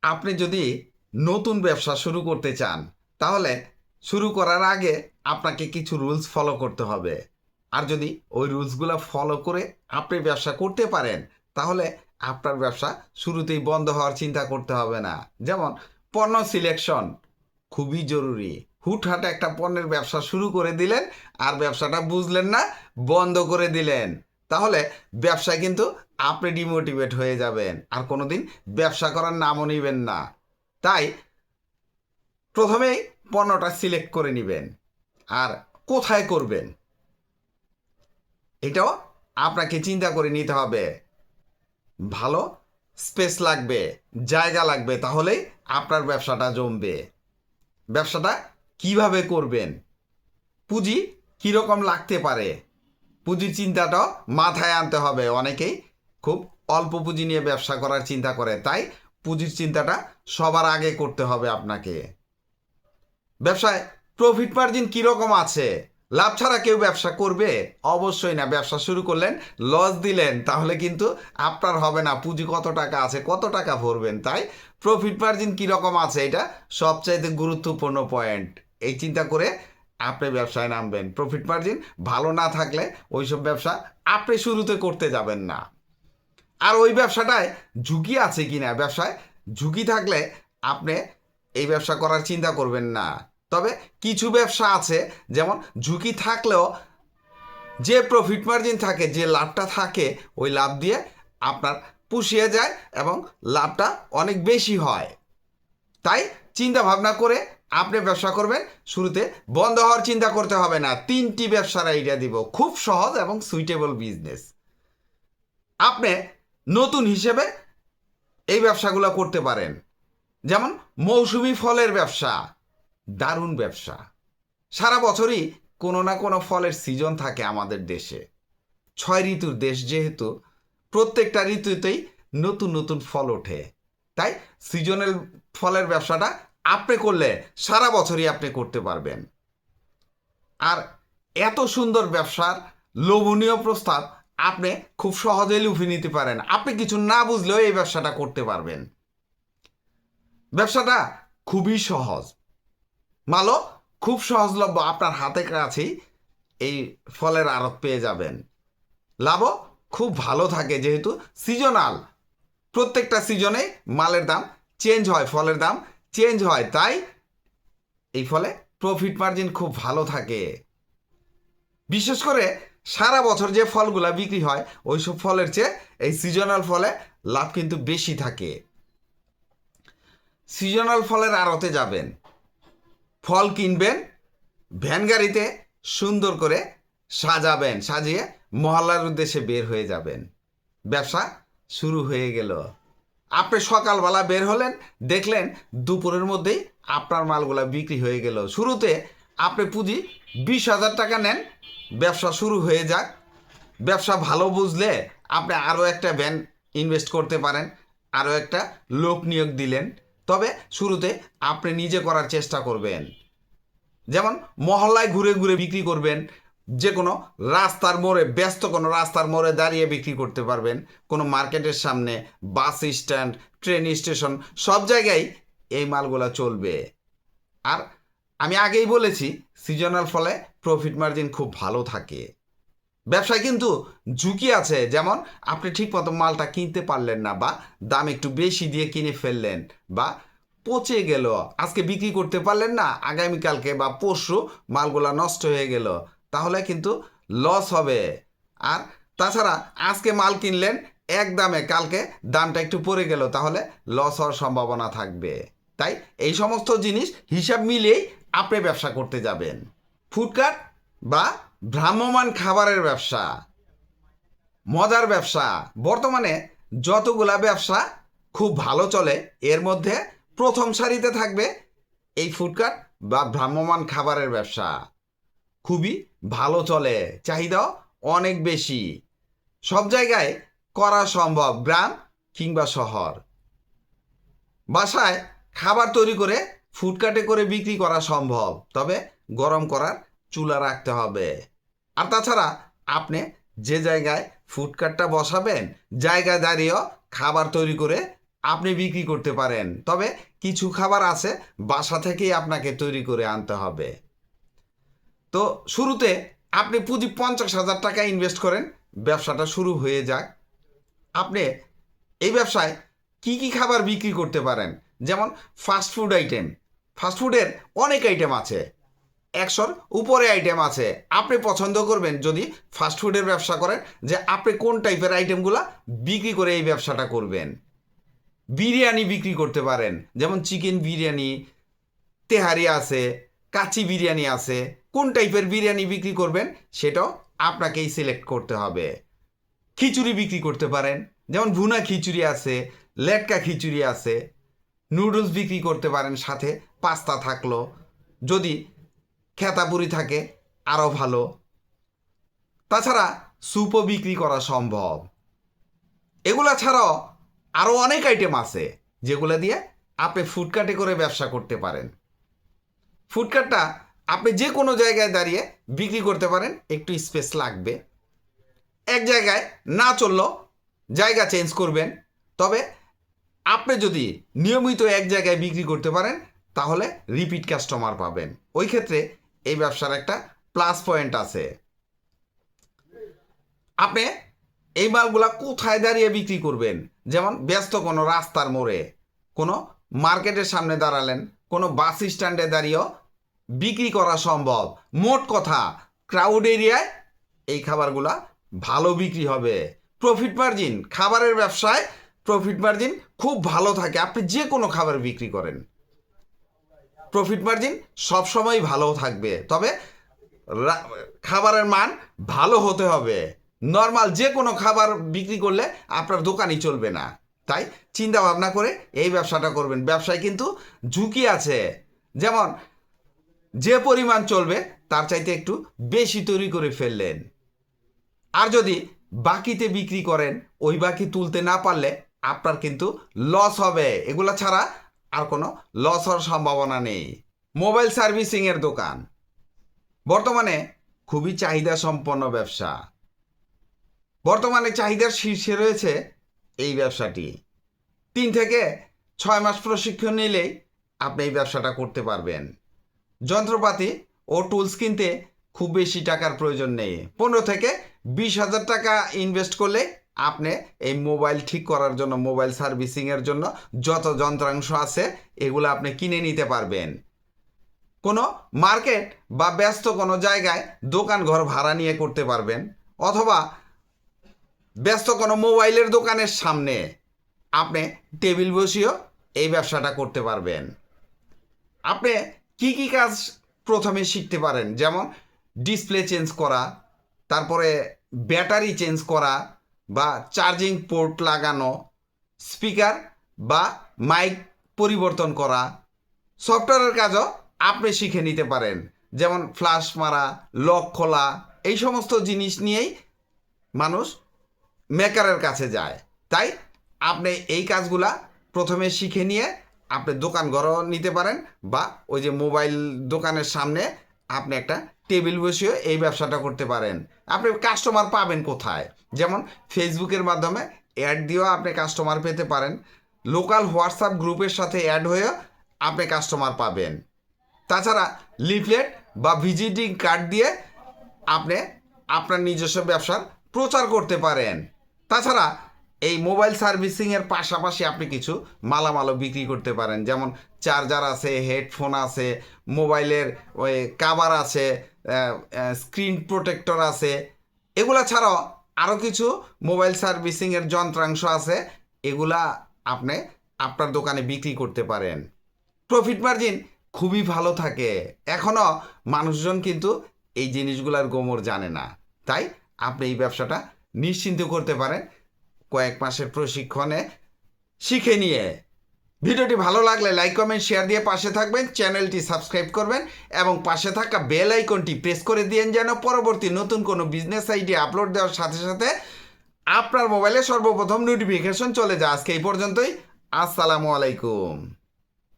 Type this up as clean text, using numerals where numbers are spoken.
আপনি যদি নতুন ব্যবসা শুরু করতে চান তাহলে শুরু করার আগে আপনাকে কিছু রুলস ফলো করতে হবে। আর যদি ওই রুলসগুলো ফলো করে আপনি ব্যবসা করতে পারেন তাহলে আপনার ব্যবসা শুরুতেই বন্ধ হওয়ার চিন্তা করতে হবে না। যেমন পণ্য সিলেকশন খুবই জরুরি। হুটহাট একটা পণ্যের ব্যবসা শুরু করে দিলেন আর ব্যবসাটা বুঝলেন না, বন্ধ করে দিলেন, তাহলে ব্যবসায় কিন্তু আপনি ডিমোটিভেট হয়ে যাবেন আর কোনোদিন ব্যবসা করার নামও নেবেন না। তাই প্রথমেই পণ্যটা সিলেক্ট করে নেবেন আর কোথায় করবেন এটাও আপনাকে চিন্তা করে নিতে হবে। ভালো স্পেস লাগবে, জায়গা লাগবে, তাহলেই আপনার ব্যবসাটা জমবে। ব্যবসাটা কিভাবে করবেন, পুঁজি কীরকম লাগতে পারে, পুঁজির চিন্তাটাও মাথায় আনতে হবে। অনেকেই খুব অল্প পুঁজি নিয়ে ব্যবসা করার চিন্তা করে, তাই পুঁজির চিন্তাটা সবার আগে করতে হবে আপনাকে। ব্যবসায় প্রফিট মার্জিন কীরকম আছে, লাভ ছাড়া কেউ ব্যবসা করবে? অবশ্যই না। ব্যবসা শুরু করলেন, লস দিলেন, তাহলে কিন্তু আপনার হবে না। পুঁজি কত টাকা আছে, কত টাকা ভরবেন? তাই প্রফিট মার্জিন কীরকম আছে এটা সবচাইতে গুরুত্বপূর্ণ পয়েন্ট। এই চিন্তা করে আপনি ব্যবসায় নামবেন। প্রফিট মার্জিন ভালো না থাকলে ওইসব ব্যবসা আপনি শুরুতে করতে যাবেন না। আর ওই ব্যবসাটায় ঝুঁকি আছে কি না, ব্যবসায় ঝুঁকি থাকলে আপনি এই ব্যবসা করার চিন্তা করবেন না। তবে কিছু ব্যবসা আছে যেমন ঝুঁকি থাকলেও যে প্রফিট মার্জিন থাকে, যে লাভটা থাকে, ওই লাভ দিয়ে আপনার পুষিয়ে যায় এবং লাভটা অনেক বেশি হয়। তাই চিন্তা ভাবনা করে আপনি ব্যবসা করবেন। শুরুতে বন্ধ হওয়ার চিন্তা করতে হবে না। 3টি ব্যবসার আইডিয়া দিব, খুব সহজ এবং সুইটেবল বিজনেস। আপনি নতুন হিসেবে এই ব্যবসাগুলো করতে পারেন। যেমন মৌসুমি ফলের ব্যবসা, দারুণ ব্যবসা। সারা বছরই কোনো না কোনো ফলের সিজন থাকে আমাদের দেশে। 6 ঋতুর দেশ যেহেতু, প্রত্যেকটা ঋতুতেই নতুন নতুন ফল ওঠে। তাই সিজনাল ফলের ব্যবসাটা আপনি করলে সারা বছরই আপনি করতে পারবেন। আর এত সুন্দর ব্যবসার লোভনীয় প্রস্তাব আপনি খুব সহজেই লুফে নিতে পারেন। আপনি কিছু না বুঝলেও এই ব্যবসাটা করতে পারবেন। ব্যবসাটা খুবই সহজ, মালও খুব সহজলভ্য। আপনার হাতে কাছেই এই ফলের আড়ত পেয়ে যাবেন। লাভও খুব ভালো থাকে যেহেতু সিজনাল। প্রত্যেকটা সিজনে মালের দাম চেঞ্জ হয়, ফলের দাম চেঞ্জ হয়। তাই এই ফলে প্রফিট মার্জিন খুব ভালো থাকে। বিশেষ করে সারা বছর যে ফলগুলা বিক্রি হয় ওইসব ফলের চেয়ে এই সিজনাল ফলে লাভ কিন্তু বেশি থাকে। সিজনাল ফলের আড়তে যাবেন, ফল কিনবেন, ভ্যান গাড়িতে সুন্দর করে সাজাবেন, সাজিয়ে মহল্লার উদ্দেশ্যে বের হয়ে যাবেন। ব্যবসা শুরু হয়ে গেল। আপনি সকালবেলা বের হলেন, দেখলেন দুপুরের মধ্যেই আপনার মালগুলা বিক্রি হয়ে গেল। শুরুতে আপনি পুঁজি 20,000 টাকা নেন, ব্যবসা শুরু হয়ে যাক। ব্যবসা ভালো বুঝলে আপনি আরও একটা ভ্যান ইনভেস্ট করতে পারেন, আরও একটা লোক নিয়োগ দিলেন। তবে শুরুতে আপনি নিজে করার চেষ্টা করবেন। যেমন মহল্লায় ঘুরে ঘুরে বিক্রি করবেন, যে কোনো রাস্তার মোড়ে, ব্যস্ত কোনো রাস্তার মোড়ে দাঁড়িয়ে বিক্রি করতে পারবেন, কোনো মার্কেটের সামনে, বাস স্ট্যান্ড, ট্রেন স্টেশন, সব জায়গায় এই মালগুলো চলবে। আর আমি আগেই বলেছি সিজনাল ফলে প্রফিট মার্জিন খুব ভালো থাকে। ব্যবসায় কিন্তু ঝুঁকি আছে, যেমন আপনি ঠিক মতো মালটা কিনতে পারলেন না, বা দাম একটু বেশি দিয়ে কিনে ফেললেন, বা পচে গেল, আজকে বিক্রি করতে পারলেন না, আগামীকালকে বা পরশু মালগুলা নষ্ট হয়ে গেল, তাহলে কিন্তু লস হবে। আর তাছাড়া আজকে মাল কিনলেন এক দামে, কালকে দামটা একটু পড়ে গেল, তাহলে লস হওয়ার সম্ভাবনা থাকবে। তাই এই সমস্ত জিনিস হিসাব মিলিয়েই আপনি ব্যবসা করতে যাবেন। ফুডকার্ট বা ভ্রাম্যমাণ খাবারের ব্যবসা, মজার ব্যবসা। বর্তমানে যতগুলা ব্যবসা খুব ভালো চলে এর মধ্যে প্রথম সারিতে থাকবে এই ফুডকার্ট বা ভ্রাম্যমাণ খাবারের ব্যবসা। খুবই ভালো চলে, চাহিদাও অনেক বেশি। সব জায়গায় করা সম্ভব, গ্রাম কিংবা শহর। বাসায় খাবার তৈরি করে ফুডকার্টে করে বিক্রি করা সম্ভব, তবে গরম করার চুলা রাখতে হবে। আর তাছাড়া আপনি যে জায়গায় ফুডকার্টটা বসাবেন জায়গায় দাঁড়িয়েও খাবার তৈরি করে আপনি বিক্রি করতে পারেন, তবে কিছু খাবার আছে বাসা থেকেই আপনাকে তৈরি করে আনতে হবে। তো শুরুতে আপনি পুঁজি 50,000 টাকা ইনভেস্ট করেন, ব্যবসাটা শুরু হয়ে যাক। আপনি এই ব্যবসায় কি কি খাবার বিক্রি করতে পারেন, যেমন ফাস্টফুড আইটেম। ফাস্টফুডের অনেক আইটেম আছে, 100-র উপরে আইটেম আছে। আপনি পছন্দ করবেন যদি ফাস্টফুডের ব্যবসা করেন, যে আপনি কোন টাইপের আইটেমগুলা বিক্রি করে এই ব্যবসাটা করবেন। বিরিয়ানি বিক্রি করতে পারেন, যেমন চিকেন বিরিয়ানি, তেহারি আছে, কাচি বিরিয়ানি আছে। কোন টাইপের বিরিয়ানি বিক্রি করবেন সেটাও আপনাকেই সিলেক্ট করতে হবে। খিচুড়ি বিক্রি করতে পারেন, যেমন ভুনা খিচুড়ি আছে, লেটকা খিচুড়ি আছে। নুডলস বিক্রি করতে পারেন, সাথে পাস্তা থাকলো। যদি খেতাপুরি থাকে আরও ভালো। তাছাড়া স্যুপও বিক্রি করা সম্ভব। এগুলা ছাড়াও আরও অনেক আইটেম আছে যেগুলো দিয়ে আপনি ফুডকার্টে করে ব্যবসা করতে পারেন। ফুডকার্টটা আপনি যে কোনো জায়গায় দাঁড়িয়ে বিক্রি করতে পারেন, একটু স্পেস লাগবে। এক জায়গায় না চললেও জায়গা চেঞ্জ করবেন। তবে আপনি যদি নিয়মিত এক জায়গায় বিক্রি করতে পারেন তাহলে রিপিট কাস্টমার পাবেন। ওই ক্ষেত্রে এই ব্যবসার একটা প্লাস পয়েন্ট আছে। আপনি এই মালগুলা কোথায় দাঁড়িয়ে বিক্রি করবেন, যেমন ব্যস্ত কোনো রাস্তার মোড়ে, কোনো মার্কেটের সামনে দাঁড়ালেন, কোনো বাস স্ট্যান্ডে দাঁড়িয়েও বিক্রি করা সম্ভব। মোট কথা ক্রাউড এরিয়ায় এই খাবারগুলা ভালো বিক্রি হবে। প্রফিট মার্জিন, খাবারের ব্যবসায় প্রফিট মার্জিন খুব ভালো থাকে। আপনি যে কোনো খাবার বিক্রি করেন, প্রফিট মার্জিন সবসময় ভালো থাকবে। তবে খাবারের মান ভালো হতে হবে। নর্মাল যে কোনো খাবার বিক্রি করলে আপনার দোকানই চলবে না। তাই চিন্তা ভাবনা করে এই ব্যবসাটা করবেন। ব্যবসায় কিন্তু ঝুঁকি আছে, যেমন যে পরিমাণ চলবে তার চাইতে একটু বেশি তৈরি করে ফেললেন, আর যদি বাকিতে বিক্রি করেন ওই বাকি তুলতে না পারলে আপনার কিন্তু লস হবে। এগুলা ছাড়া আর কোনো লস হওয়ার সম্ভাবনা নেই। মোবাইল সার্ভিসিংয়ের দোকান বর্তমানে খুবই চাহিদা সম্পন্ন ব্যবসা। বর্তমানে চাহিদার শীর্ষে রয়েছে এই ব্যবসাটি। 3 থেকে 6 মাস প্রশিক্ষণ নিলেই আপনি এই ব্যবসাটা করতে পারবেন। যন্ত্রপাতি ও টুলস কিনতে খুব বেশি টাকার প্রয়োজন নেই। 15 থেকে 20,000 টাকা ইনভেস্ট করলে আপনি এই মোবাইল ঠিক করার জন্য, মোবাইল সার্ভিসিংয়ের জন্য যত যন্ত্রাংশ আছে এগুলো আপনি কিনে নিতে পারবেন। কোনো মার্কেট বা ব্যস্ত কোনো জায়গায় দোকান ঘর ভাড়া নিয়ে করতে পারবেন, অথবা ব্যস্ত কোনো মোবাইলের দোকানের সামনে আপনি টেবিল বসিয়েও এই ব্যবসাটা করতে পারবেন। আপনি কি কি কাজ প্রথমে শিখতে পারেন, যেমন ডিসপ্লে চেঞ্জ করা, তারপরে ব্যাটারি চেঞ্জ করা বা চার্জিং পোর্ট লাগানো, স্পিকার বা মাইক পরিবর্তন করা। সফটওয়্যারের কাজও আপনি শিখে নিতে পারেন, যেমন ফ্ল্যাশ মারা, লক খোলা। এই সমস্ত জিনিস নিয়েই মানুষ মেকারের কাছে যায়। তাই আপনি এই কাজগুলা প্রথমে শিখে নিয়ে আপনি দোকান ঘরও নিতে পারেন, বা ওই যে মোবাইল দোকানের সামনে আপনি একটা টেবিল বসিয়ে এই ব্যবসাটা করতে পারেন। আপনি কাস্টমার পাবেন কোথায়, যেমন ফেসবুকের মাধ্যমে অ্যাড দিয়েও আপনি কাস্টমার পেতে পারেন। লোকাল হোয়াটসঅ্যাপ গ্রুপের সাথে অ্যাড হয়েও আপনি কাস্টমার পাবেন। তাছাড়া লিফলেট বা ভিজিটিং কার্ড দিয়ে আপনি আপনার নিজস্ব ব্যবসার প্রচার করতে পারেন। তাছাড়া এই মোবাইল সার্ভিসিংয়ের পাশাপাশি আপনি কিছু মালামালও বিক্রি করতে পারেন, যেমন চার্জার আছে, হেডফোন আছে, মোবাইলের ওই কাভার আছে, স্ক্রিন প্রোটেক্টর আছে। এগুলা ছাড়াও আরও কিছু মোবাইল সার্ভিসিংয়ের যন্ত্রাংশ আছে, এগুলা আপনি আপনার দোকানে বিক্রি করতে পারেন। প্রফিট মার্জিন খুবই ভালো থাকে। এখনও মানুষজন কিন্তু এই জিনিসগুলার গোমর জানে না। তাই আপনি এই ব্যবসাটা নিশ্চিন্ত করতে পারেন কয়েক মাসের প্রশিক্ষণে শিখে নিয়ে। ভিডিওটি ভালো লাগলে লাইক, কমেন্ট, শেয়ার দিয়ে পাশে থাকবেন। চ্যানেলটি সাবস্ক্রাইব করবেন এবং পাশে থাকা বেল আইকনটি প্রেস করে দিন, যেন পরবর্তী নতুন কোনো বিজনেস আইডিয়া আপলোড দেওয়ার সাথে সাথে আপনার মোবাইলে সর্বপ্রথম নোটিফিকেশন চলে যায়। আজকে এই পর্যন্তই। আসসালামু আলাইকুম।